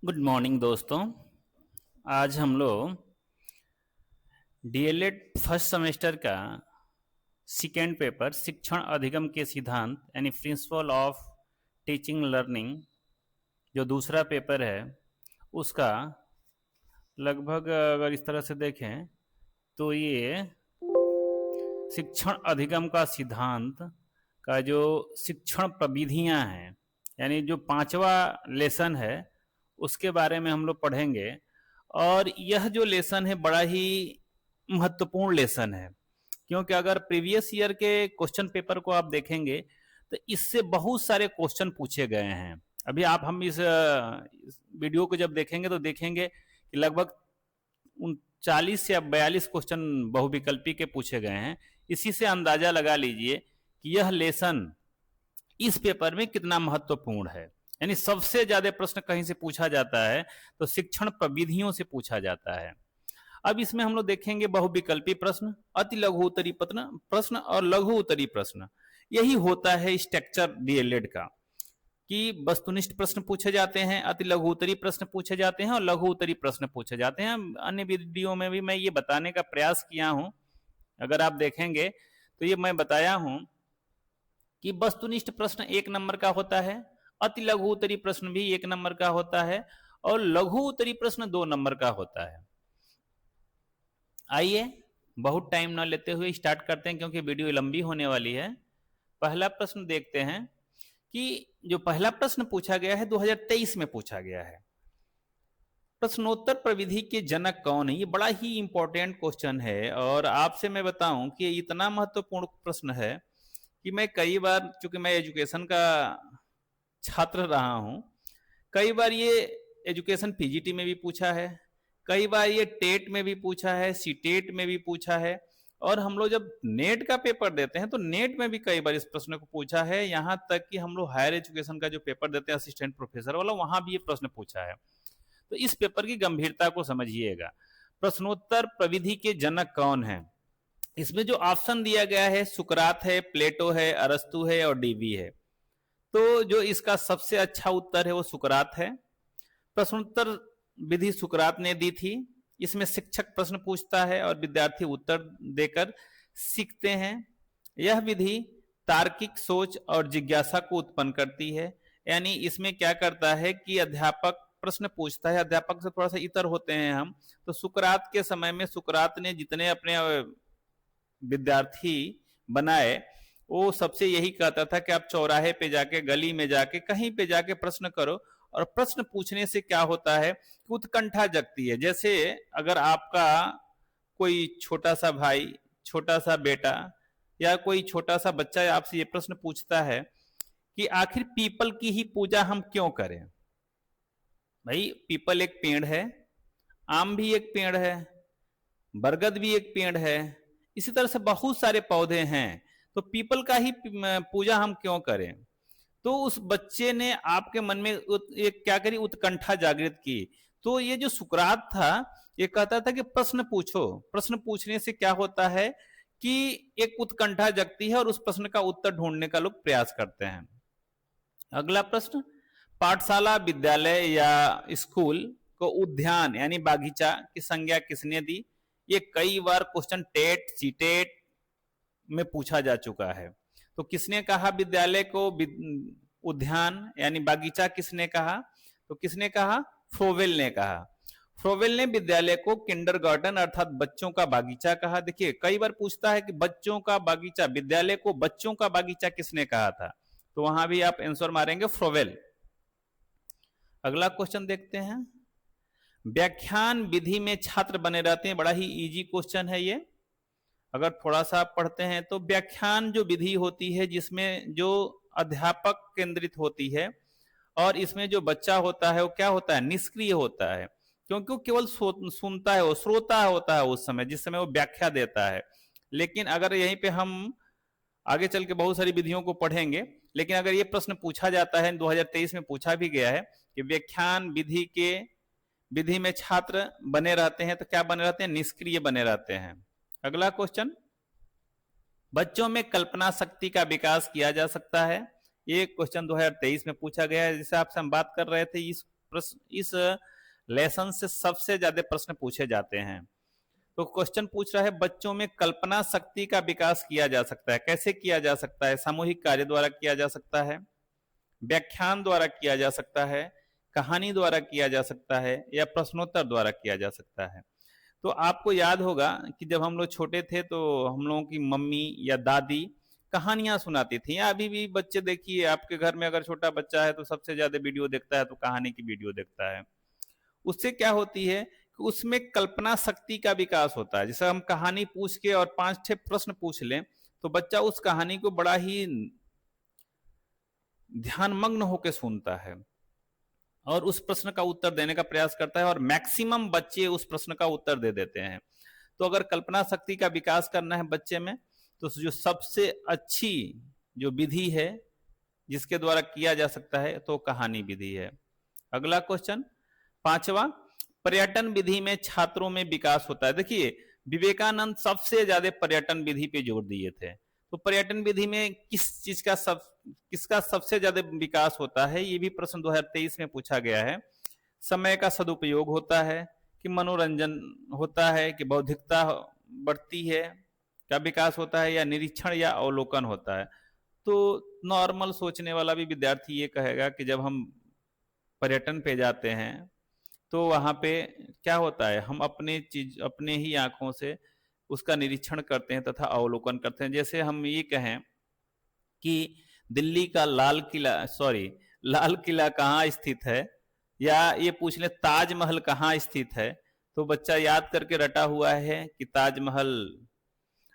Good morning दोस्तों। आज हम लोग डीएलएड फर्स्ट सेमेस्टर का सेकेंड पेपर शिक्षण अधिगम के सिद्धांत यानी प्रिंसिपल ऑफ टीचिंग लर्निंग जो दूसरा पेपर है उसका लगभग अगर इस तरह से देखें तो ये शिक्षण अधिगम का सिद्धांत का जो शिक्षण प्रविधियां हैं यानी जो पांचवा लेसन है उसके बारे में हम लोग पढ़ेंगे। और यह जो लेसन है बड़ा ही महत्वपूर्ण लेसन है, क्योंकि अगर प्रीवियस ईयर के क्वेश्चन पेपर को आप देखेंगे तो इससे बहुत सारे क्वेश्चन पूछे गए हैं। अभी आप हम इस वीडियो को जब देखेंगे तो देखेंगे कि लगभग 40 या 42 क्वेश्चन बहुविकल्पी के पूछे गए हैं। इसी से अंदाजा लगा लीजिए कि यह लेसन इस पेपर में कितना महत्वपूर्ण है। यानी सबसे ज्यादा प्रश्न कहीं से पूछा जाता है तो शिक्षण प्रविधियों से पूछा जाता है। अब इसमें हम लोग देखेंगे बहुविकल्पी प्रश्न, अति लघु उत्तरी प्रश्न और लघु उत्तरी प्रश्न। यही होता है स्ट्रक्चर डीएलएड का कि वस्तुनिष्ठ प्रश्न पूछे जाते हैं, अति लघु उत्तरी प्रश्न पूछे जाते हैं और लघु उत्तरी प्रश्न पूछे जाते हैं। अन्य वीडियो में भी मैं ये बताने का प्रयास किया हूं, अगर आप देखेंगे तो ये मैं बताया हूं कि वस्तुनिष्ठ प्रश्न 1 नंबर का होता है, अति लघु उत्तरी प्रश्न भी 1 नंबर का होता है और लघु उत्तरी प्रश्न 2 नंबर का होता है। आइए बहुत टाइम ना लेते हुए स्टार्ट करते हैं, क्योंकि वीडियो लंबी होने वाली है। पहला प्रश्न देखते हैं कि जो पहला प्रश्न पूछा गया है 2023 में पूछा गया है। प्रश्नोत्तर प्रविधि के जनक कौन है? ये बड़ा ही इंपॉर्टेंट क्वेश्चन है और आपसे मैं बताऊं कि इतना महत्वपूर्ण प्रश्न है कि मैं कई बार, चूंकि मैं एजुकेशन का छात्र रहा हूं, कई बार ये एजुकेशन पीजीटी में भी पूछा है, कई बार ये टेट में भी पूछा है, सीटेट में भी पूछा है और हम लोग जब नेट का पेपर देते हैं तो नेट में भी कई बार इस प्रश्न को पूछा है। यहां तक कि हम लोग हायर एजुकेशन का जो पेपर देते हैं असिस्टेंट प्रोफेसर वाला, वहां भी ये प्रश्न पूछा है। तो इस पेपर की गंभीरता को समझिएगा। प्रश्नोत्तर प्रविधि के जनक कौन है? इसमें जो ऑप्शन दिया गया है सुकरात है, प्लेटो है, अरस्तु है और डीवी है। तो जो इसका सबसे अच्छा उत्तर है वो सुकरात है। प्रश्नोत्तर विधि सुकरात ने दी थी। इसमें शिक्षक प्रश्न पूछता है और विद्यार्थी उत्तर देकर सीखते हैं। यह विधि तार्किक सोच और जिज्ञासा को उत्पन्न करती है। यानी इसमें क्या करता है कि अध्यापक प्रश्न पूछता है, अध्यापक से थोड़ा सा इतर होते हैं हम, तो सुकरात के समय में सुकरात ने जितने अपने विद्यार्थी बनाए वो सबसे यही कहता था कि आप चौराहे पे जाके, गली में जाके, कहीं पे जाके प्रश्न करो। और प्रश्न पूछने से क्या होता है कि उत्कंठा जगती है। जैसे अगर आपका कोई छोटा सा भाई, छोटा सा बेटा या कोई छोटा सा बच्चा आपसे ये प्रश्न पूछता है कि आखिर पीपल की ही पूजा हम क्यों करें? भाई पीपल एक पेड़ है, आम भी एक पेड़ है, बरगद भी एक पेड़ है, इसी तरह से बहुत सारे पौधे हैं, तो पीपल का ही पूजा हम क्यों करें? तो उस बच्चे ने आपके मन में एक क्या करी, उत्कंठा जागृत की। तो ये जो सुकरात था ये कहता था कि प्रश्न पूछो। प्रश्न पूछने से क्या होता है कि एक उत्कंठा जगती है और उस प्रश्न का उत्तर ढूंढने का लोग प्रयास करते हैं। अगला प्रश्न, पाठशाला, विद्यालय या स्कूल को उद्यान यानी बागीचा की संज्ञा किसने दी? ये कई बार क्वेश्चन टेट, सीटेट में पूछा जा चुका है। तो किसने कहा विद्यालय को उद्यान यानी बागीचा? किसने कहा? तो किसने कहा? फ्रोवेल ने कहा। फ्रोवेल ने विद्यालय को किंडरगार्टन अर्थात बच्चों का बागीचा कहा। देखिए कई बार पूछता है कि बच्चों का बागीचा, विद्यालय को बच्चों का बागीचा किसने कहा था? तो वहां भी आप आंसर मारेंगे फ्रोवेल। अगला क्वेश्चन देखते हैं, व्याख्यान विधि में छात्र बने रहते हैं। बड़ा ही इजी क्वेश्चन है ये, अगर थोड़ा सा आप पढ़ते हैं तो व्याख्यान जो विधि होती है जिसमें जो अध्यापक केंद्रित होती है और इसमें जो बच्चा होता है वो क्या होता है, निष्क्रिय होता है, क्योंकि वो केवल सुनता है, वो श्रोता होता है उस समय, जिस समय वो व्याख्या देता है। लेकिन अगर यहीं पे हम आगे चल के बहुत सारी विधियों को पढ़ेंगे, लेकिन अगर ये प्रश्न पूछा जाता है, 2023 में पूछा भी गया है कि व्याख्यान विधि में छात्र बने रहते हैं, तो क्या बने रहते हैं? निष्क्रिय बने रहते हैं। अगला क्वेश्चन, बच्चों में कल्पना शक्ति का विकास किया जा सकता है। ये क्वेश्चन 2023 में पूछा गया है। जिस आपसे हम बात कर रहे थे, इस प्रश्न इस लेसन से सबसे ज्यादा प्रश्न पूछे जाते हैं। तो क्वेश्चन पूछ रहा है बच्चों में कल्पना शक्ति का विकास किया जा सकता है, कैसे किया जा सकता है? सामूहिक कार्य द्वारा किया जा सकता है, व्याख्यान द्वारा किया जा सकता है, कहानी द्वारा किया जा सकता है, या प्रश्नोत्तर द्वारा किया जा सकता है। तो आपको याद होगा कि जब हम लोग छोटे थे तो हम लोगों की मम्मी या दादी कहानियां सुनाती थी, या अभी भी बच्चे देखिए आपके घर में अगर छोटा बच्चा है तो सबसे ज्यादा वीडियो देखता है तो कहानी की वीडियो देखता है। उससे क्या होती है कि उसमें कल्पना शक्ति का विकास होता है। जैसे हम कहानी पूछ के और 5-6 प्रश्न पूछ लें तो बच्चा उस कहानी को बड़ा ही ध्यानमग्न होकर सुनता है और उस प्रश्न का उत्तर देने का प्रयास करता है, और मैक्सिमम बच्चे उस प्रश्न का उत्तर दे देते हैं। तो अगर कल्पना शक्ति का विकास करना है बच्चे में तो जो सबसे अच्छी जो विधि है जिसके द्वारा किया जा सकता है तो कहानी विधि है। अगला क्वेश्चन 5वां, पर्यटन विधि में छात्रों में विकास होता है। देखिए विवेकानंद सबसे ज्यादा पर्यटन विधि पे जोर दिए थे, तो पर्यटन विधि में किसका सबसे ज्यादा विकास होता है, ये भी प्रश्न 2023 में पूछा गया है। समय का सदुपयोग होता है कि मनोरंजन होता है कि बौद्धिकता बढ़ती है का विकास होता है, या निरीक्षण या अवलोकन होता है? तो नॉर्मल सोचने वाला भी विद्यार्थी ये कहेगा कि जब हम पर्यटन पे जाते हैं तो वहां पे क्या होता है, हम अपने ही आंखों से उसका निरीक्षण करते हैं तथा अवलोकन करते हैं। जैसे हम ये कहें कि दिल्ली का लाल किला कहाँ स्थित है, या ये पूछ ले ताजमहल कहाँ स्थित है, तो बच्चा याद करके रटा हुआ है कि ताजमहल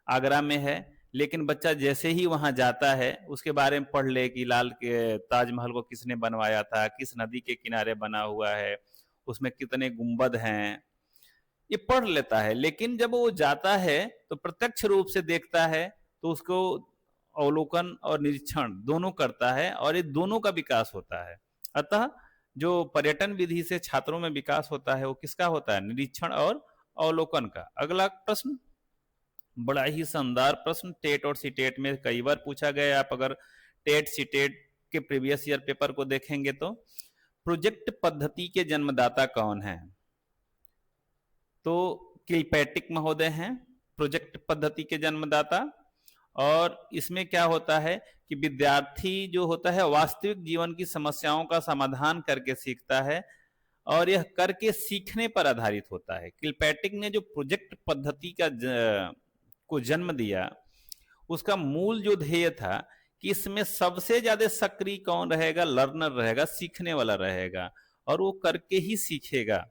आगरा में है। लेकिन बच्चा जैसे ही वहां जाता है उसके बारे में पढ़ ले कि ताजमहल को किसने बनवाया था, किस नदी के किनारे बना हुआ है, उसमें कितने गुंबद हैं, ये पढ़ लेता है। लेकिन जब वो जाता है तो प्रत्यक्ष रूप से देखता है तो उसको अवलोकन और निरीक्षण दोनों करता है, और ये दोनों का विकास होता है। अतः जो पर्यटन विधि से छात्रों में विकास होता है वो किसका होता है? निरीक्षण और अवलोकन का। अगला प्रश्न बड़ा ही शानदार प्रश्न, टेट और सीटेट में कई बार पूछा गया है। आप अगर टेट सीटेट के प्रीवियस ईयर पेपर को देखेंगे तो प्रोजेक्ट पद्धति के जन्मदाता कौन है? तो किलपैट्रिक महोदय हैं प्रोजेक्ट पद्धति के जन्मदाता। और इसमें क्या होता है कि विद्यार्थी जो होता है वास्तविक जीवन की समस्याओं का समाधान करके सीखता है, और यह करके सीखने पर आधारित होता है। किलपैट्रिक ने जो प्रोजेक्ट पद्धति को जन्म दिया, उसका मूल जो ध्येय था कि इसमें सबसे ज्यादा सक्रिय कौन रहेगा? लर्नर रहेगा, सीखने वाला रहेगा, और वो करके ही सीखेगा।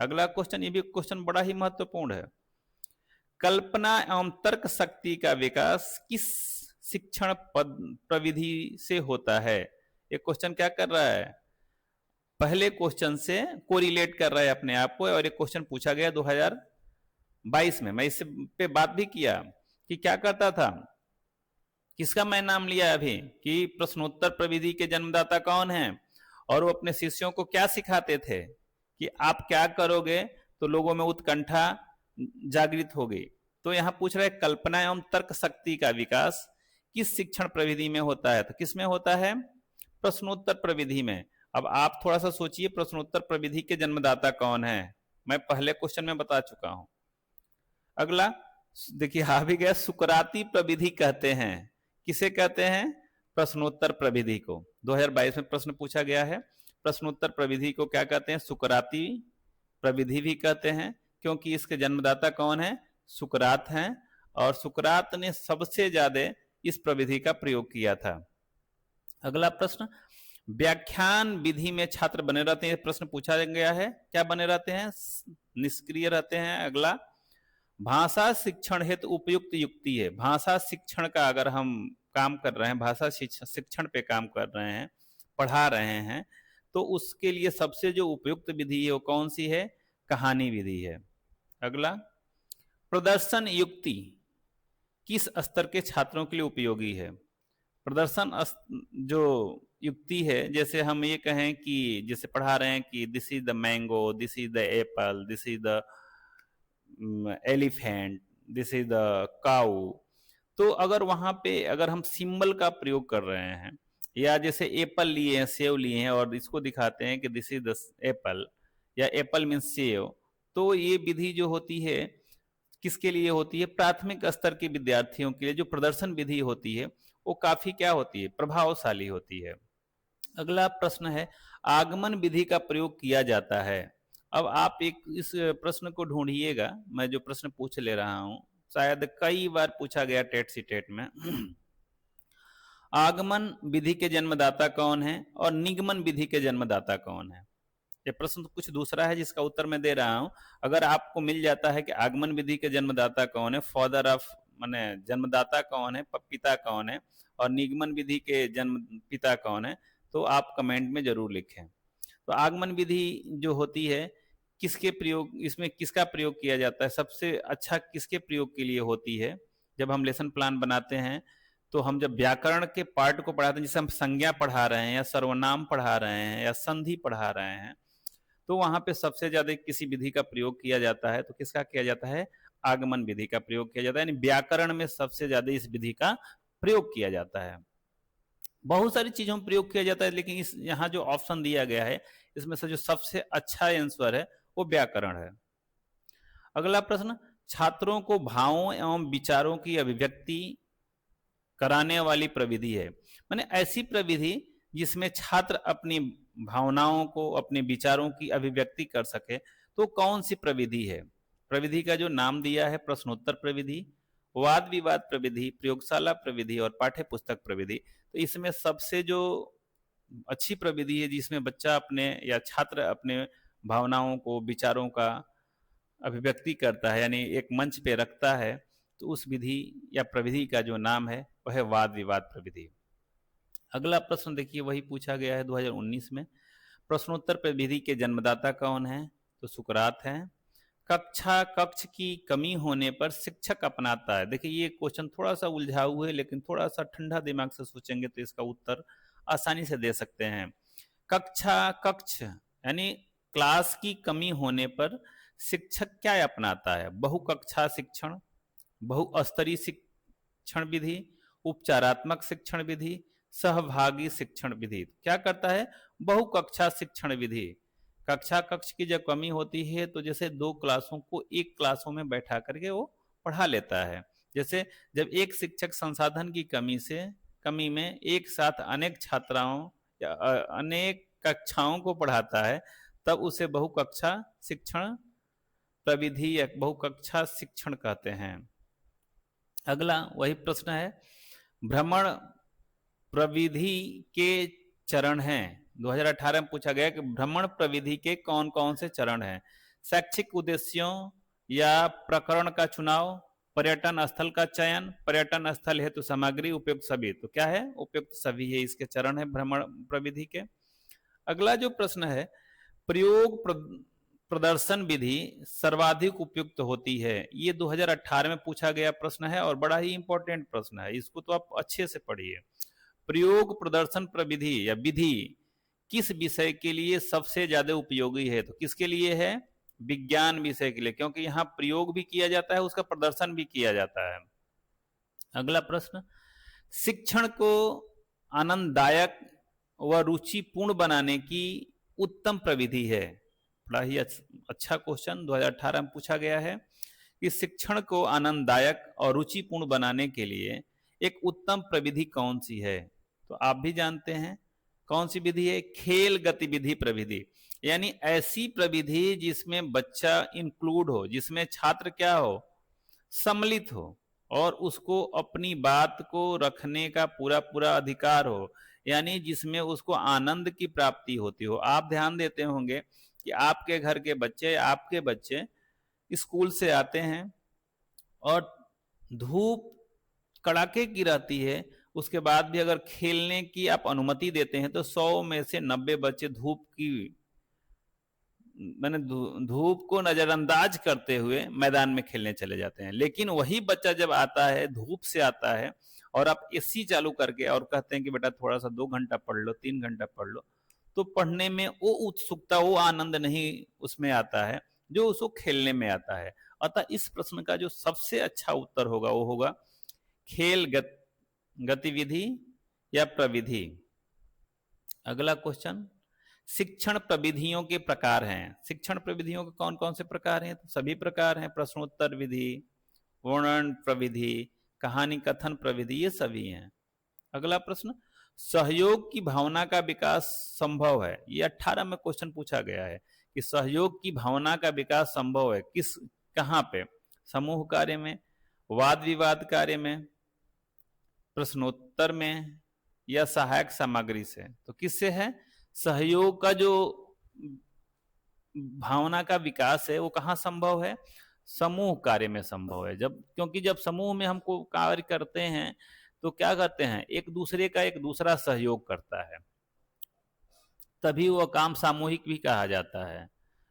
अगला क्वेश्चन, ये भी क्वेश्चन बड़ा ही महत्वपूर्ण है। कल्पना एवं तर्क शक्ति का विकास किस शिक्षण प्रविधि से होता है? ये क्वेश्चन क्या कर रहा है? पहले क्वेश्चन से कोरिलेट कर रहा है अपने आप को, और ये क्वेश्चन पूछा गया 2022 में। मैं इस पे बात भी किया कि क्या करता था, किसका मैं नाम लिया अभी कि प्रश्नोत्तर प्रविधि के जन्मदाता कौन है, और वो अपने शिष्यों को क्या सिखाते थे कि आप क्या करोगे तो लोगों में उत्कंठा जागृत होगी। तो यहां पूछ रहे कल्पना एवं तर्क शक्ति का विकास किस शिक्षण प्रविधि में होता है? तो किस में होता है? प्रश्नोत्तर प्रविधि में। अब आप थोड़ा सा सोचिए, प्रश्नोत्तर प्रविधि के जन्मदाता कौन है? मैं पहले क्वेश्चन में बता चुका हूं। अगला देखिए आ भी गया, सुकराती प्रविधि कहते हैं। किसे कहते हैं? प्रश्नोत्तर प्रविधि को। 2022 में प्रश्न पूछा गया है, प्रश्नोत्तर प्रविधि को क्या कहते हैं? सुकराती प्रविधि भी कहते हैं, क्योंकि इसके जन्मदाता कौन है? सुकरात हैं, और सुकरात ने सबसे ज्यादा इस प्रविधि का प्रयोग किया था। अगला प्रश्न, व्याख्यान विधि में छात्र बने रहते हैं, प्रश्न पूछा गया है। क्या बने रहते हैं? निष्क्रिय रहते हैं। अगला, भाषा शिक्षण हेतु उपयुक्त युक्ति है। भाषा शिक्षण का अगर हम काम कर रहे हैं, भाषा शिक्षण पे काम कर रहे हैं, पढ़ा रहे हैं, तो उसके लिए सबसे जो उपयुक्त विधि है वो कौन सी है? कहानी विधि है। अगला, प्रदर्शन युक्ति किस स्तर के छात्रों के लिए उपयोगी है? प्रदर्शन जो युक्ति है, जैसे हम ये कहें कि जैसे पढ़ा रहे हैं कि this is the mango, this is the apple, this is the elephant, this is the cow, तो अगर वहां पे अगर हम सिंबल का प्रयोग कर रहे हैं या जैसे एप्पल लिए हैं, सेव लिए हैं और इसको दिखाते हैं कि दिस इज द एप्पल, या एप्पल मीन्स सेव, तो ये विधि जो होती है किसके लिए होती है? प्राथमिक स्तर के विद्यार्थियों के लिए जो प्रदर्शन विधि होती है वो काफी क्या होती है? प्रभावशाली होती है। अगला प्रश्न है, आगमन विधि का प्रयोग किया जाता है। अब आप एक इस प्रश्न को ढूंढिएगा, मैं जो प्रश्न पूछ ले रहा हूं शायद कई बार पूछा गया टेट सीटेट में। आगमन विधि के जन्मदाता कौन है और निगमन विधि के जन्मदाता कौन है? ये प्रश्न तो कुछ दूसरा है जिसका उत्तर मैं दे रहा हूं। अगर आपको मिल जाता है कि आगमन विधि के जन्मदाता कौन है, फादर ऑफ माने जन्मदाता कौन है, पिता कौन है, और निगमन विधि के जन्म पिता कौन है, तो आप कमेंट में जरूर लिखें। तो आगमन विधि जो होती है किसके प्रयोग, इसमें किसका प्रयोग किया जाता है, सबसे अच्छा किसके प्रयोग के लिए होती है? जब हम लेसन प्लान बनाते हैं तो हम जब व्याकरण के पार्ट को पढ़ाते हैं, जैसे हम संज्ञा पढ़ा रहे हैं या सर्वनाम पढ़ा रहे हैं या संधि पढ़ा रहे हैं, तो वहां पे सबसे ज्यादा किसी विधि का प्रयोग किया जाता है, तो किसका किया जाता है? आगमन विधि का प्रयोग किया जाता है। यानी व्याकरण में सबसे ज्यादा इस विधि का प्रयोग किया जाता है। बहुत सारी चीजों में प्रयोग किया जाता है, लेकिन इस यहाँ जो ऑप्शन दिया गया है इसमें से जो सबसे अच्छा आंसर है वो व्याकरण है। अगला प्रश्न, छात्रों को भावों एवं विचारों की अभिव्यक्ति कराने वाली प्रविधि है। माने ऐसी प्रविधि जिसमें छात्र अपनी भावनाओं को, अपने विचारों की अभिव्यक्ति कर सके, तो कौन सी प्रविधि है? प्रविधि का जो नाम दिया है प्रश्नोत्तर प्रविधि, वाद विवाद प्रविधि, प्रयोगशाला प्रविधि और पाठ्य पुस्तक प्रविधि। तो इसमें सबसे जो अच्छी प्रविधि है जिसमें बच्चा अपने या छात्र अपने भावनाओं को, विचारों का अभिव्यक्ति करता है, यानी एक मंच पे रखता है, तो उस विधि या प्रविधि का जो नाम है वह है वाद विवाद प्रविधि। अगला प्रश्न देखिए वही पूछा गया है 2019 में, प्रश्नोत्तर प्रविधि के जन्मदाता कौन है? तो सुकरात है। कक्ष की कमी होने पर शिक्षक अपनाता है। देखिए ये क्वेश्चन थोड़ा सा उलझाऊ है, लेकिन थोड़ा सा ठंडा दिमाग से सोचेंगे तो इसका उत्तर आसानी से दे सकते हैं। कक्ष यानी क्लास की कमी होने पर शिक्षक क्या अपनाता है? बहुकक्षा शिक्षण, बहुस्तरीय शिक्षण विधि, उपचारात्मक शिक्षण विधि, सहभागी शिक्षण विधि। क्या करता है? बहुकक्षा शिक्षण विधि। कक्ष की जब कमी होती है तो जैसे दो क्लासों को एक क्लासों में बैठा करके वो पढ़ा लेता है। जैसे जब एक शिक्षक संसाधन की कमी में एक साथ अनेक छात्राओं या अनेक कक्षाओं को पढ़ाता है, तब उसे बहुकक्षा शिक्षण प्रविधि या बहुकक्षा शिक्षण कहते हैं। अगला वही प्रश्न है, भ्रमण प्रविधि के चरण हैं। 2018 में पूछा गया कि भ्रमण प्रविधि के कौन कौन से चरण हैं? शैक्षिक उद्देश्यों या प्रकरण का चुनाव, पर्यटन स्थल का चयन, पर्यटन स्थल हेतु सामग्री, उपयुक्त सभी। तो क्या है? उपयुक्त सभी है इसके चरण है भ्रमण प्रविधि के। अगला जो प्रश्न है, प्रयोग प्रदर्शन विधि सर्वाधिक उपयुक्त होती है। ये 2018 में पूछा गया प्रश्न है और बड़ा ही इंपॉर्टेंट प्रश्न है, इसको तो आप अच्छे से पढ़िए। प्रयोग प्रदर्शन प्रविधि या विधि किस विषय के लिए सबसे ज्यादा उपयोगी है? तो किसके लिए है? विज्ञान विषय के लिए, क्योंकि यहाँ प्रयोग भी किया जाता है, उसका प्रदर्शन भी किया जाता है। अगला प्रश्न, शिक्षण को आनंददायक व रुचिपूर्ण बनाने की उत्तम प्रविधि है। बड़ा ही अच्छा क्वेश्चन 2018 में पूछा गया है कि शिक्षण को आनंददायक और रुचिपूर्ण बनाने के लिए एक उत्तम प्रविधि कौन सी है? तो आप भी जानते हैं कौन सी विधि है? खेल गतिविधि प्रविधि। यानी ऐसी प्रविधि जिसमें बच्चा इंक्लूड हो, जिसमें छात्र क्या हो? सम्मिलित हो और उसको अपनी बात को रखने का पूरा पूरा अधिकार हो, यानी जिसमें उसको आनंद की प्राप्ति होती हो। आप ध्यान देते होंगे कि आपके घर के बच्चे, आपके बच्चे स्कूल से आते हैं और धूप कड़ाके की रहती है, उसके बाद भी अगर खेलने की आप अनुमति देते हैं तो 100 में से 90 बच्चे धूप को नजरअंदाज करते हुए मैदान में खेलने चले जाते हैं। लेकिन वही बच्चा जब आता है, धूप से आता है, और आप एसी चालू करके और कहते हैं कि बेटा थोड़ा सा 2 घंटा पढ़ लो, 3 घंटा पढ़ लो, तो पढ़ने में वो उत्सुकता, वो आनंद नहीं उसमें आता है जो उसको खेलने में आता है। अतः इस प्रश्न का जो सबसे अच्छा उत्तर होगा वो होगा खेल गतिविधि या प्रविधि। अगला क्वेश्चन, शिक्षण प्रविधियों के प्रकार हैं। शिक्षण प्रविधियों के कौन कौन से प्रकार हैं? तो सभी प्रकार हैं, प्रश्नोत्तर विधि, वर्णन प्रविधि, कहानी कथन प्रविधि, ये सभी हैं। अगला प्रश्न, सहयोग की भावना का विकास संभव है। ये 18 में क्वेश्चन पूछा गया है कि सहयोग की भावना का विकास संभव है किस, कहां पे? समूह कार्य में, वाद विवाद कार्य में, प्रश्नोत्तर में, या सहायक सामग्री से? तो किससे है? सहयोग का जो भावना का विकास है वो कहाँ संभव है? समूह कार्य में संभव है। जब, क्योंकि जब समूह में हमको कार्य करते हैं तो क्या करते हैं, एक दूसरे का एक दूसरा सहयोग करता है, तभी वह काम सामूहिक भी कहा जाता है।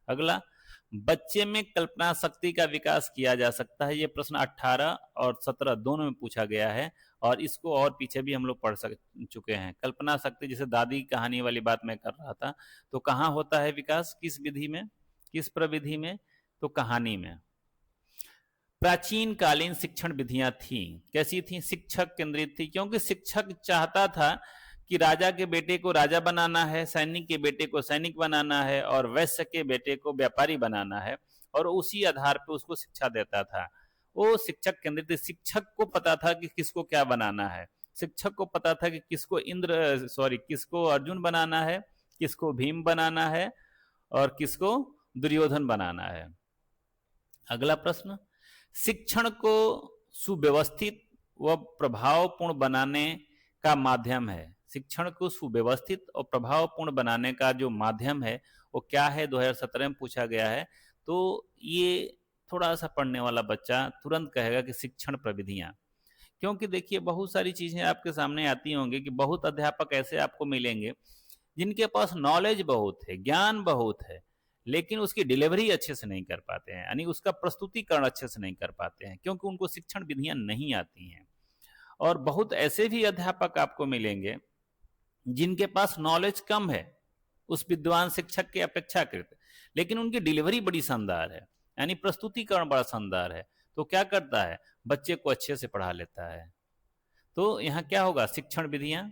अगला, बच्चे में कल्पना शक्ति का विकास किया जा सकता है। ये प्रश्न 18 और 17 दोनों में पूछा गया है, और इसको और पीछे भी हम लोग पढ़ चुके हैं। कल्पना शक्ति, जैसे दादी कहानी वाली बात मैं कर रहा था, तो कहाँ होता है विकास, किस विधि में, किस प्रविधि में? तो कहानी में। प्राचीन कालीन शिक्षण विधियां थी, कैसी थी? शिक्षक केंद्रित थी, क्योंकि शिक्षक चाहता था कि राजा के बेटे को राजा बनाना है, सैनिक के बेटे को सैनिक बनाना है, और वैश्य के बेटे को व्यापारी बनाना है, और उसी आधार पर उसको शिक्षा देता था। वो शिक्षक केंद्रित, शिक्षक को पता था कि किसको क्या बनाना है। शिक्षक को पता था कि किसको अर्जुन बनाना है, किसको भीम बनाना है, और किसको दुर्योधन बनाना है। अगला प्रश्न, शिक्षण को सुव्यवस्थित व प्रभावपूर्ण बनाने का माध्यम है। शिक्षण को सुव्यवस्थित और प्रभावपूर्ण बनाने का जो माध्यम है वो क्या है? 2017 में पूछा गया है। तो ये थोड़ा सा पढ़ने वाला बच्चा तुरंत कहेगा कि शिक्षण प्रविधियां, क्योंकि देखिए बहुत सारी चीजें आपके सामने आती होंगी कि बहुत अध्यापक ऐसे आपको मिलेंगे जिनके पास नॉलेज बहुत है, ज्ञान बहुत है, लेकिन उसकी डिलीवरी अच्छे से नहीं कर पाते हैं, यानी उसका प्रस्तुतिकरण अच्छे से नहीं कर पाते हैं, क्योंकि उनको शिक्षण विधियां नहीं आती हैं। और बहुत ऐसे भी अध्यापक आपको मिलेंगे जिनके पास नॉलेज कम है उस विद्वान शिक्षक के अपेक्षाकृत, लेकिन उनकी डिलीवरी बड़ी शानदार है, यानी प्रस्तुतिकरण बड़ा शानदार है। तो क्या करता है, बच्चे को अच्छे से पढ़ा लेता है। तो यहाँ क्या होगा, शिक्षण विधियां।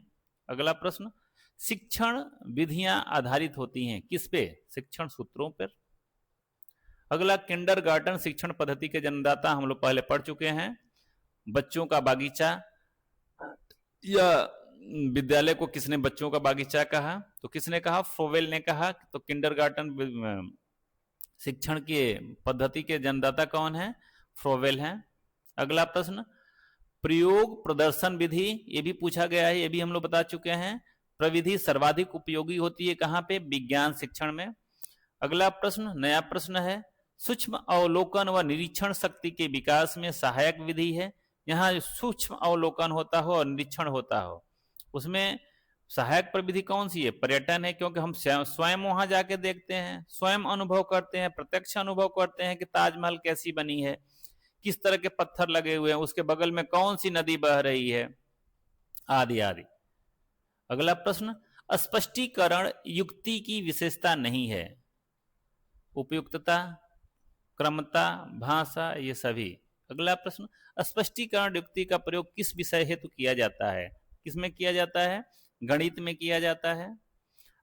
अगला प्रश्न, शिक्षण विधियां आधारित होती हैं किस पे? शिक्षण सूत्रों पर। अगला, किंडरगार्टन शिक्षण पद्धति के जन्मदाता हम लोग पहले पढ़ चुके हैं। बच्चों का बागीचा, या विद्यालय को किसने बच्चों का बागीचा कहा? तो किसने कहा? फ्रोवेल ने कहा। तो किंडरगार्टन शिक्षण की पद्धति के जन्मदाता कौन है? फ्रोवेल है। अगला प्रश्न, प्रयोग प्रदर्शन विधि, ये भी पूछा गया है, ये भी हम लोग बता चुके हैं। प्रविधि सर्वाधिक उपयोगी होती है कहां पे? विज्ञान शिक्षण में। अगला प्रश्न, नया प्रश्न है, सूक्ष्म अवलोकन व निरीक्षण शक्ति के विकास में सहायक विधि है। यहाँ सूक्ष्म अवलोकन होता हो और निरीक्षण होता हो, उसमें सहायक प्रविधि कौन सी है? पर्यटन है, क्योंकि हम स्वयं वहां जाके देखते हैं, स्वयं अनुभव करते हैं, प्रत्यक्ष अनुभव करते हैं कि ताजमहल कैसी बनी है, किस तरह के पत्थर लगे हुए हैं, उसके बगल में कौन सी नदी बह रही है, आदि आदि। अगला प्रश्न, स्पष्टीकरण युक्ति की विशेषता नहीं है। उपयुक्तता, क्रमता, भाषा, ये सभी। अगला प्रश्न, स्पष्टीकरण युक्ति का प्रयोग किस विषय हेतु किया जाता है? किसमें किया जाता है? गणित में किया जाता है।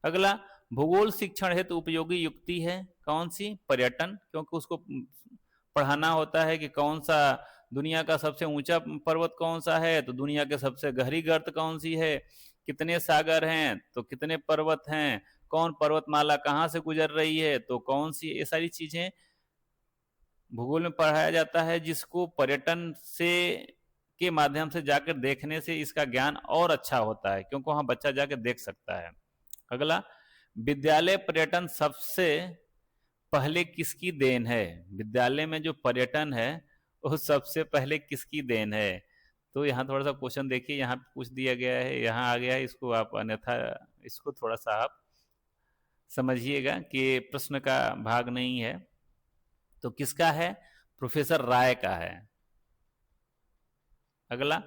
अगला, भूगोल शिक्षण हेतु उपयोगी युक्ति है कौन सी? पर्यटन, क्योंकि उसको पढ़ाना होता है कि कौन सा दुनिया का सबसे ऊंचा पर्वत कौन सा है, तो दुनिया के सबसे गहरी गर्त कौन सी है, कितने सागर हैं तो कितने पर्वत हैं, कौन पर्वतमाला कहाँ से गुजर रही है तो कौन सी, ये सारी चीजें भूगोल में पढ़ाया जाता है, जिसको पर्यटन से के माध्यम से जाकर देखने से इसका ज्ञान और अच्छा होता है, क्योंकि वहां बच्चा जाकर देख सकता है। अगला, विद्यालय पर्यटन सबसे पहले किसकी देन है? विद्यालय में जो पर्यटन है वो सबसे पहले किसकी देन है? तो यहाँ थोड़ा सा क्वेश्चन देखिए, यहाँ पूछ दिया गया है, यहाँ आ गया है, इसको आप अन्यथा इसको थोड़ा सा आप समझिएगा कि प्रश्न का भाग नहीं है। तो किसका है? प्रोफेसर राय का है। अगला,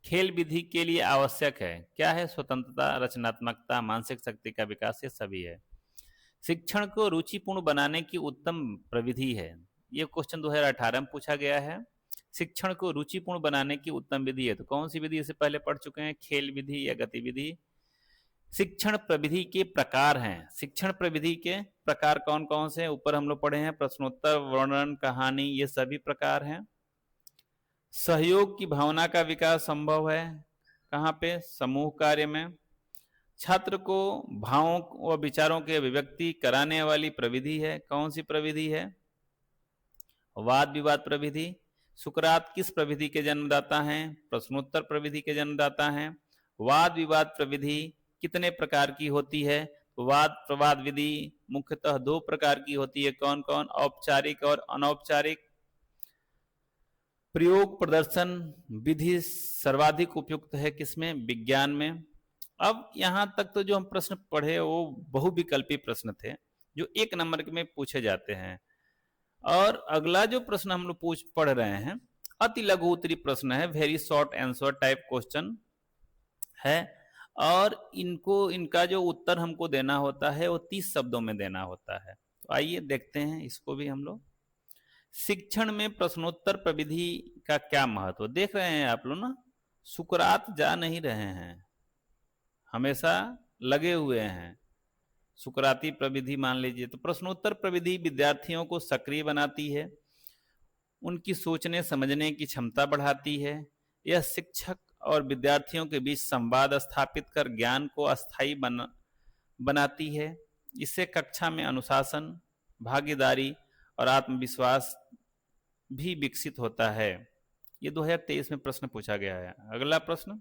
खेल विधि के लिए आवश्यक है क्या है? स्वतंत्रता, रचनात्मकता, मानसिक शक्ति का विकास, ये सभी है। शिक्षण को रुचिपूर्ण बनाने की उत्तम प्रविधि है, ये क्वेश्चन 2018 में पूछा गया है। शिक्षण को रुचिपूर्ण बनाने की उत्तम विधि है, तो कौन सी विधि? इससे पहले पढ़ चुके हैं, खेल विधि या गतिविधि। शिक्षण प्रविधि के प्रकार हैं। शिक्षण प्रविधि के प्रकार कौन कौन से? ऊपर हम लोग पढ़े हैं, प्रश्नोत्तर, वर्णन, कहानी, ये सभी प्रकार हैं। सहयोग की भावना का विकास संभव है कहाँ पे? समूह कार्य में। छात्र को भावों व विचारों के अभिव्यक्ति कराने वाली प्रविधि है, कौन सी प्रविधि है? वाद विवाद प्रविधि। सुकरात किस प्रविधि के जन्मदाता हैं? प्रश्नोत्तर प्रविधि के जन्मदाता हैं। वाद विवाद प्रविधि कितने प्रकार की होती है? वाद प्रवाद विधि मुख्यतः दो प्रकार की होती है, कौन कौन? औपचारिक और अनौपचारिक। प्रयोग प्रदर्शन विधि सर्वाधिक उपयुक्त है किसमें? विज्ञान में। अब यहां तक तो जो हम प्रश्न पढ़े वो बहुविकल्पी प्रश्न थे जो 1 नंबर में पूछे जाते हैं। और अगला जो प्रश्न हम लोग पढ़ रहे हैं अति लघु उत्तरी प्रश्न है, very short answer type question है। और इनका जो उत्तर हमको देना होता है वो 30 शब्दों में देना होता है। तो आइए देखते हैं इसको भी हम लोग। शिक्षण में प्रश्नोत्तर प्रविधि का क्या महत्व? देख रहे हैं आप लोग ना, सुकरात जा नहीं रहे हैं, हमेशा लगे हुए हैं। सुकराती प्रविधि मान लीजिए। तो प्रश्नोत्तर प्रविधि विद्यार्थियों को सक्रिय बनाती है, उनकी सोचने समझने की क्षमता बढ़ाती है। यह शिक्षक और विद्यार्थियों के बीच संवाद स्थापित कर ज्ञान को अस्थायी बनाती है। इससे कक्षा में अनुशासन, भागीदारी और आत्मविश्वास भी विकसित होता है। ये 2023 में प्रश्न पूछा गया है। अगला प्रश्न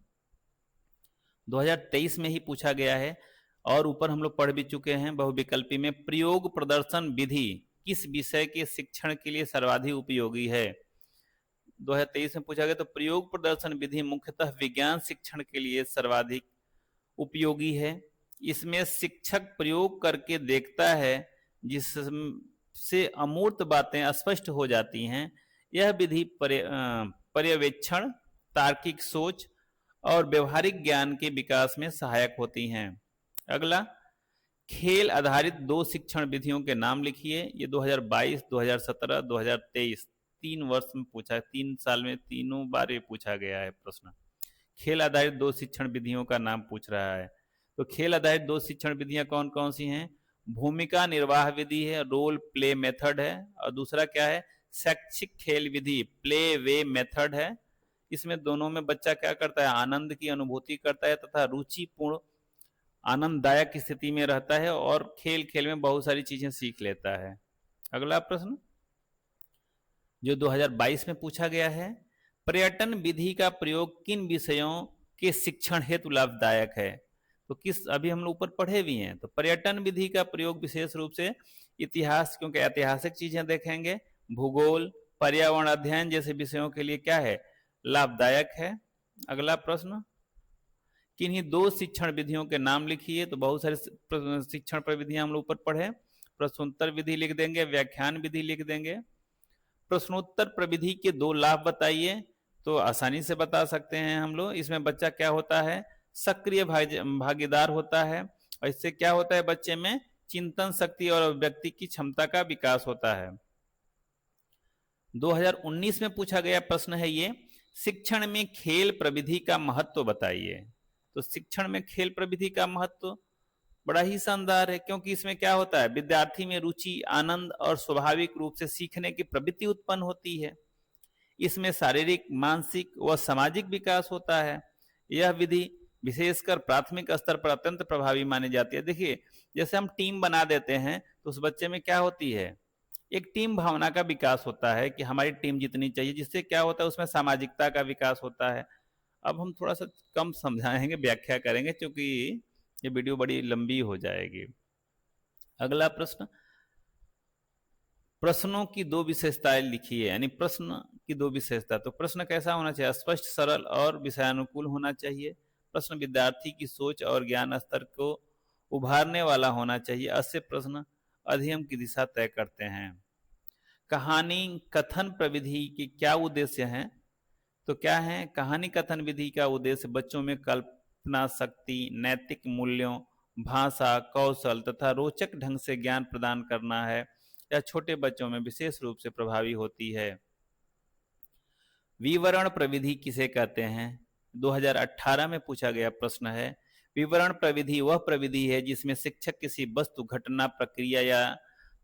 2023 में ही पूछा गया है और ऊपर हम लोग पढ़ भी चुके हैं बहुविकल्पी में। प्रयोग प्रदर्शन विधि किस विषय के शिक्षण के लिए सर्वाधिक उपयोगी है? 2023 में पूछा गया। तो प्रयोग प्रदर्शन विधि मुख्यतः विज्ञान शिक्षण के लिए सर्वाधिक उपयोगी है। इसमें शिक्षक प्रयोग करके देखता है जिससे अमूर्त बातें स्पष्ट हो जाती हैं। यह विधि पर्यवेक्षण, तार्किक सोच और व्यवहारिक ज्ञान के विकास में सहायक होती हैं। अगला, खेल आधारित 2 शिक्षण विधियों के नाम लिखिए। ये 2022, 2017, 2023 3 वर्ष में पूछा है, 3 साल में तीनों बार ये पूछा गया है प्रश्न। खेल आधारित 2 शिक्षण विधियों का नाम पूछ रहा है। तो खेल आधारित 2 शिक्षण विधियां कौन कौन सी हैं? भूमिका निर्वाह विधि है, रोल प्ले मेथड है। और दूसरा क्या है? शैक्षिक खेल विधि, प्ले वे मेथड है। इसमें दोनों में बच्चा क्या करता है? आनंद की अनुभूति करता है तथा रुचिपूर्ण आनंददायक स्थिति में रहता है और खेल खेल में बहुत सारी चीजें सीख लेता है। अगला प्रश्न जो 2022 में पूछा गया है, पर्यटन विधि का प्रयोग किन विषयों के शिक्षण हेतु लाभदायक है? तो किस, अभी हम लोग ऊपर पढ़े भी हैं। तो पर्यटन विधि का प्रयोग विशेष रूप से इतिहास, क्योंकि ऐतिहासिक चीजें देखेंगे, भूगोल, पर्यावरण अध्ययन जैसे विषयों के लिए क्या है? लाभदायक है। अगला प्रश्न, किन्हीं 2 शिक्षण विधियों के नाम लिखिए। तो बहुत सारे शिक्षण प्रविधियां हम लोग ऊपर पढ़े। प्रश्नोत्तर विधि लिख देंगे, व्याख्यान विधि लिख देंगे। प्रश्नोत्तर प्रविधि के 2 लाभ बताइए। तो आसानी से बता सकते हैं हम लोग। इसमें बच्चा क्या होता है? सक्रिय भागीदार होता है और इससे क्या होता है? बच्चे में चिंतन शक्ति और व्यक्ति की क्षमता का विकास होता है। 2019 में पूछा गया प्रश्न है ये, शिक्षण में खेल प्रविधि का महत्व बताइए। तो शिक्षण में खेल प्रविधि का महत्व बड़ा ही शानदार है, क्योंकि इसमें क्या होता है? विद्यार्थी में रुचि, आनंद और स्वाभाविक रूप से सीखने की प्रवृत्ति उत्पन्न होती है। इसमें शारीरिक, मानसिक व सामाजिक विकास होता है। यह विधि विशेषकर प्राथमिक स्तर पर अत्यंत प्रभावी मानी जाती है। देखिए, जैसे हम टीम बना देते हैं तो उस बच्चे में क्या होती है? एक टीम भावना का विकास होता है कि हमारी टीम जितनी चाहिए, जिससे क्या होता है? उसमें सामाजिकता का विकास होता है। अब हम थोड़ा सा कम समझाएंगे, व्याख्या करेंगे, क्योंकि ये वीडियो बड़ी लंबी हो जाएगी। अगला प्रश्न, प्रश्नों की 2 विशेषताएं लिखिए, यानी प्रश्न की 2 विशेषता। तो प्रश्न कैसा होना चाहिए? स्पष्ट, सरल और विषयानुकूल होना चाहिए। प्रश्न विद्यार्थी की सोच और ज्ञान स्तर को उभारने वाला होना चाहिए। ऐसे प्रश्न अध्ययन की दिशा तय करते हैं। कहानी कथन प्रविधि के क्या उद्देश्य हैं? तो क्या है? कहानी कथन विधि का उद्देश्य बच्चों में कल्पना शक्ति, नैतिक मूल्यों, भाषा, कौशल तथा रोचक ढंग से ज्ञान प्रदान करना है। यह छोटे बच्चों में विशेष रूप से प्रभावी होती है। विवरण प्रविधि किसे कहते हैं? 2018 में पूछा गया प्रश्न है। विवरण प्रविधि वह प्रविधि है जिसमें शिक्षक किसी वस्तु, घटना, प्रक्रिया या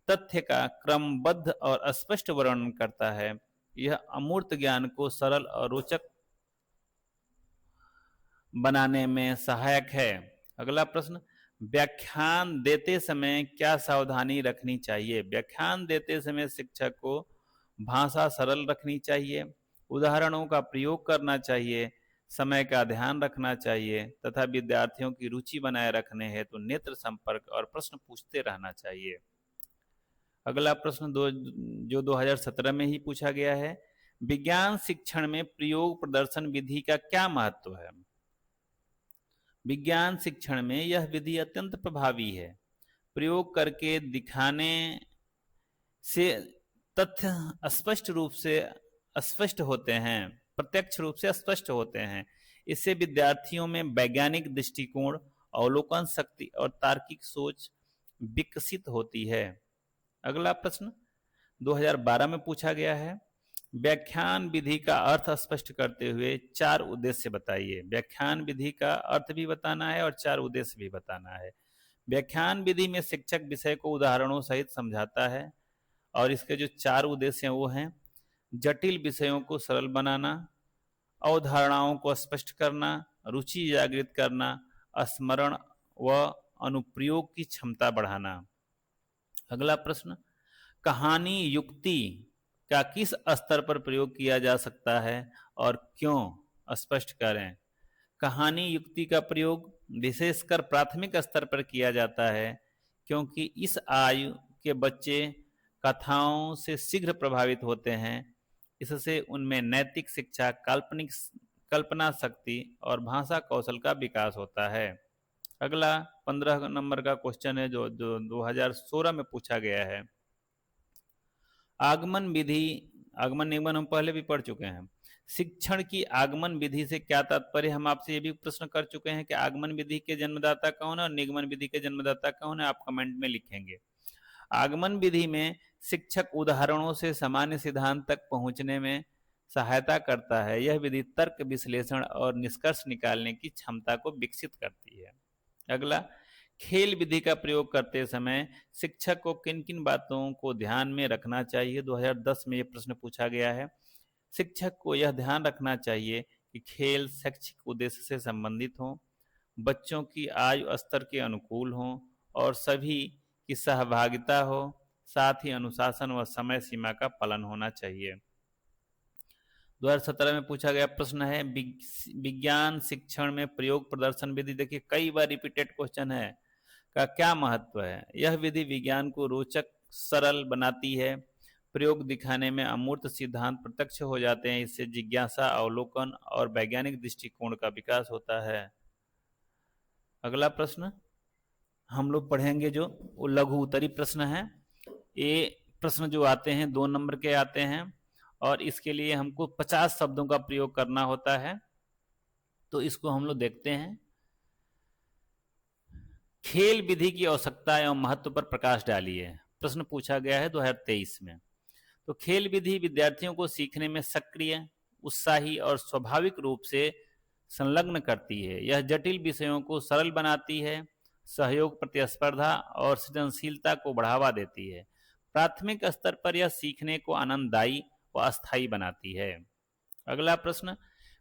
तथ्य का क्रमबद्ध और स्पष्ट वर्णन करता है। यह अमूर्त ज्ञान को सरल और रोचक बनाने में सहायक है। अगला प्रश्न, व्याख्यान देते समय क्या सावधानी रखनी चाहिए? व्याख्यान देते समय शिक्षक को भाषा सरल रखनी चाहिए, उदाहरणों का प्रयोग करना चाहिए, समय का ध्यान रखना चाहिए तथा विद्यार्थियों की रुचि बनाए रखने हेतु नेत्र संपर्क और प्रश्न पूछते रहना चाहिए। अगला प्रश्न जो 2017 में ही पूछा गया है, विज्ञान शिक्षण में प्रयोग प्रदर्शन विधि का क्या महत्व है? विज्ञान शिक्षण में यह विधि अत्यंत प्रभावी है। प्रयोग करके दिखाने से तथ्य स्पष्ट होते हैं, प्रत्यक्ष रूप से स्पष्ट होते हैं। इससे विद्यार्थियों में वैज्ञानिक दृष्टिकोण, अवलोकन शक्ति और तार्किक सोच विकसित होती है। अगला प्रश्न 2012 में पूछा गया है, व्याख्यान विधि का अर्थ स्पष्ट करते हुए 4 उद्देश्य बताइए। व्याख्यान विधि का अर्थ भी बताना है और 4 उद्देश्य भी बताना है। व्याख्यान विधि में शिक्षक विषय को उदाहरणों सहित समझाता है और इसके जो 4 उद्देश्य हैं वो हैं, जटिल विषयों को सरल बनाना, अवधारणाओं को स्पष्ट करना, रुचि जागृत करना, स्मरण व अनुप्रयोग की क्षमता बढ़ाना। अगला प्रश्न, कहानी युक्ति का किस स्तर पर प्रयोग किया जा सकता है और क्यों? स्पष्ट करें। कहानी युक्ति का प्रयोग विशेषकर प्राथमिक स्तर पर किया जाता है क्योंकि इस आयु के बच्चे कथाओं से शीघ्र प्रभावित होते हैं। इससे उनमें नैतिक शिक्षा, कल्पना शक्ति और भाषा कौशल का विकास होता है। अगला 15 नंबर का क्वेश्चन है जो 2016 में पूछा गया है। आगमन विधि, आगमन निगमन हम पहले भी पढ़ चुके हैं। शिक्षण की आगमन विधि से क्या तात्पर्य? हम आपसे ये भी प्रश्न कर चुके हैं कि आगमन विधि के जन्मदाता कौन है और निगमन विधि के जन्मदाता कौन है, आप कमेंट में लिखेंगे। आगमन विधि में शिक्षक उदाहरणों से सामान्य सिद्धांत तक पहुंचने में सहायता करता है। यह विधि तर्क, विश्लेषण और निष्कर्ष निकालने की क्षमता को विकसित करती है। अगला, खेल विधि का प्रयोग करते समय शिक्षक को किन किन बातों को ध्यान में रखना चाहिए? 2010 में यह प्रश्न पूछा गया है। शिक्षक को यह ध्यान रखना चाहिए कि खेल शैक्षिक उद्देश्य से संबंधित हों, बच्चों की आयु स्तर के अनुकूल हों और सभी की सहभागिता हो। साथ ही अनुशासन व समय सीमा का पालन होना चाहिए। 2017 में पूछा गया प्रश्न है, विज्ञान शिक्षण में प्रयोग प्रदर्शन विधि, देखिए कई बार रिपीटेड क्वेश्चन है, का क्या महत्व है? यह विधि विज्ञान को रोचक, सरल बनाती है। प्रयोग दिखाने में अमूर्त सिद्धांत प्रत्यक्ष हो जाते हैं। इससे जिज्ञासा, अवलोकन और वैज्ञानिक दृष्टिकोण का विकास होता है। अगला प्रश्न हम लोग पढ़ेंगे जो वो लघु उत्तरी प्रश्न है। ये प्रश्न जो आते हैं 2 नंबर के आते हैं और इसके लिए हमको 50 शब्दों का प्रयोग करना होता है। तो इसको हम लोग देखते हैं। खेल विधि की आवश्यकता एवं महत्व पर प्रकाश डालिए। प्रश्न पूछा गया है 2023 में। तो खेल विधि विद्यार्थियों को सीखने में सक्रिय, उत्साही और स्वाभाविक रूप से संलग्न करती है। यह जटिल विषयों को सरल बनाती है, सहयोग, प्रतिस्पर्धा और सृजनशीलता को बढ़ावा देती है। प्राथमिक स्तर पर यह सीखने को आनंददायी व अस्थायी बनाती है। अगला प्रश्न,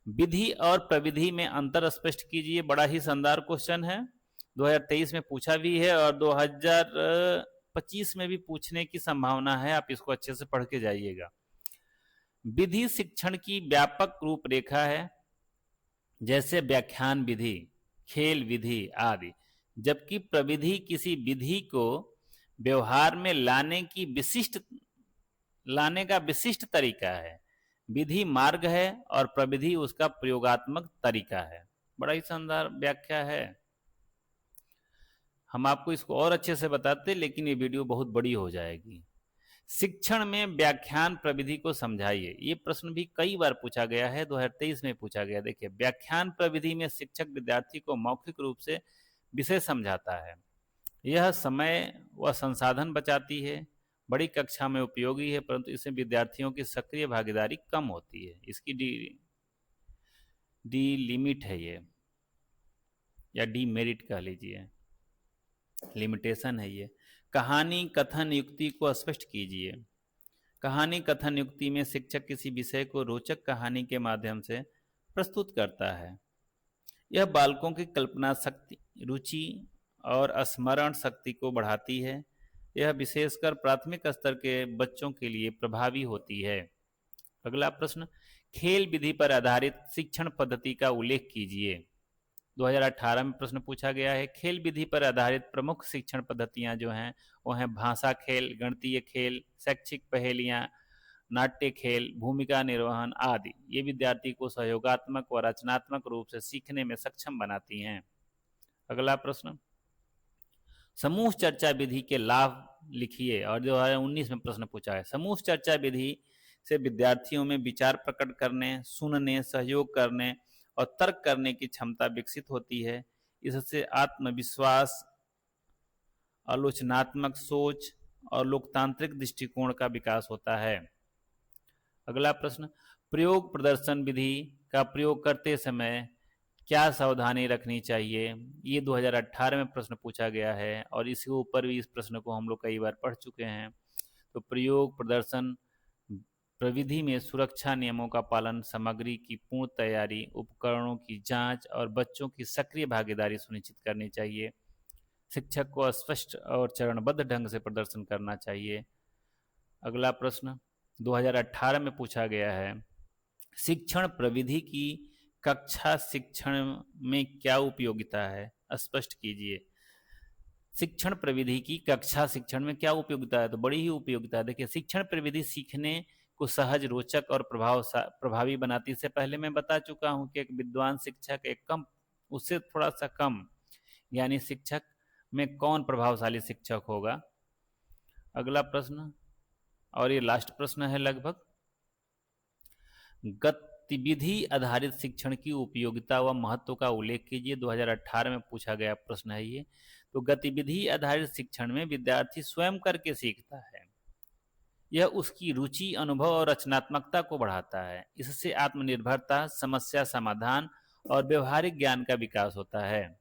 विधि और प्रविधि में अंतर स्पष्ट कीजिए। बड़ा ही शानदार क्वेश्चन है, 2023 में पूछा भी है और 2025 में भी पूछने की संभावना है। आप इसको अच्छे से पढ़ के जाइएगा। विधि शिक्षण की व्यापक रूपरेखा है, जैसे व्याख्यान विधि, खेल विधि आदि, जबकि प्रविधि किसी विधि को व्यवहार में लाने का विशिष्ट तरीका है। विधि मार्ग है और प्रविधि उसका प्रयोगात्मक तरीका है। बड़ा ही शानदार व्याख्या है। हम आपको इसको और अच्छे से बताते, लेकिन ये वीडियो बहुत बड़ी हो जाएगी। शिक्षण में व्याख्यान प्रविधि को समझाइए। ये प्रश्न भी कई बार पूछा गया है, 2023 में पूछा गया। देखिए, व्याख्यान प्रविधि में शिक्षक विद्यार्थी को मौखिक रूप से विषय समझाता है। यह समय व संसाधन बचाती है, बड़ी कक्षा में उपयोगी है, परंतु इसमें विद्यार्थियों की सक्रिय भागीदारी कम होती है। इसकी डी लिमिट है। या डीमेरिट कह लीजिए, लिमिटेशन है ये। कहानी कथन युक्ति को स्पष्ट कीजिए। कहानी कथन युक्ति में शिक्षक किसी विषय को रोचक कहानी के माध्यम से प्रस्तुत करता है। यह बालकों की कल्पना शक्ति, रुचि और स्मरण शक्ति को बढ़ाती है। यह विशेषकर प्राथमिक स्तर के बच्चों के लिए प्रभावी होती है। अगला प्रश्न, खेल विधि पर आधारित शिक्षण पद्धति का उल्लेख कीजिए। 2018 में प्रश्न पूछा गया है। खेल विधि पर आधारित प्रमुख शिक्षण पद्धतियां जो हैं वो हैं भाषा खेल, गणितीय खेल, शैक्षिक पहेलियां, नाट्य खेल, भूमिका निर्वहन आदि। ये विद्यार्थी को सहयोगात्मक व रचनात्मक रूप से सीखने में सक्षम बनाती हैं। अगला प्रश्न, समूह चर्चा विधि के लाभ लिखिए। और 2019 में प्रश्न पूछा है। समूह चर्चा विधि से विद्यार्थियों में विचार प्रकट करने, सुनने, सहयोग करने और तर्क करने की क्षमता विकसित होती है। इससे आत्मविश्वास, आलोचनात्मक सोच और लोकतांत्रिक दृष्टिकोण का विकास होता है। अगला प्रश्न, प्रयोग प्रदर्शन विधि का प्रयोग करते समय क्या सावधानी रखनी चाहिए। ये 2018 में प्रश्न पूछा गया है और इसके ऊपर भी इस प्रश्न को हम लोग कई बार पढ़ चुके हैं। तो प्रयोग प्रदर्शन प्रविधि में सुरक्षा नियमों का पालन, सामग्री की पूर्ण तैयारी, उपकरणों की जांच और बच्चों की सक्रिय भागीदारी सुनिश्चित करनी चाहिए। शिक्षक को स्पष्ट और चरणबद्ध ढंग से प्रदर्शन करना चाहिए। अगला प्रश्न 2018 में पूछा गया है। शिक्षण प्रविधि की कक्षा शिक्षण में क्या उपयोगिता है, स्पष्ट कीजिए। शिक्षण प्रविधि की कक्षा शिक्षण में क्या उपयोगिता है, तो बड़ी ही उपयोगिता है। देखिए, शिक्षण प्रविधि सीखने को सहज, रोचक और प्रभावी बनाती। से पहले मैं बता चुका हूं कि एक विद्वान शिक्षक एक कम, उससे थोड़ा सा कम, यानी शिक्षक में कौन प्रभावशाली शिक्षक होगा। अगला प्रश्न, और ये लास्ट प्रश्न है लगभग, गतिविधि आधारित शिक्षण की उपयोगिता व महत्व का उल्लेख कीजिए। 2018 में पूछा गया प्रश्न है ये। तो गतिविधि आधारित शिक्षण में विद्यार्थी स्वयं करके सीखता है। यह उसकी रुचि, अनुभव और रचनात्मकता को बढ़ाता है। इससे आत्मनिर्भरता, समस्या समाधान और व्यवहारिक ज्ञान का विकास होता है।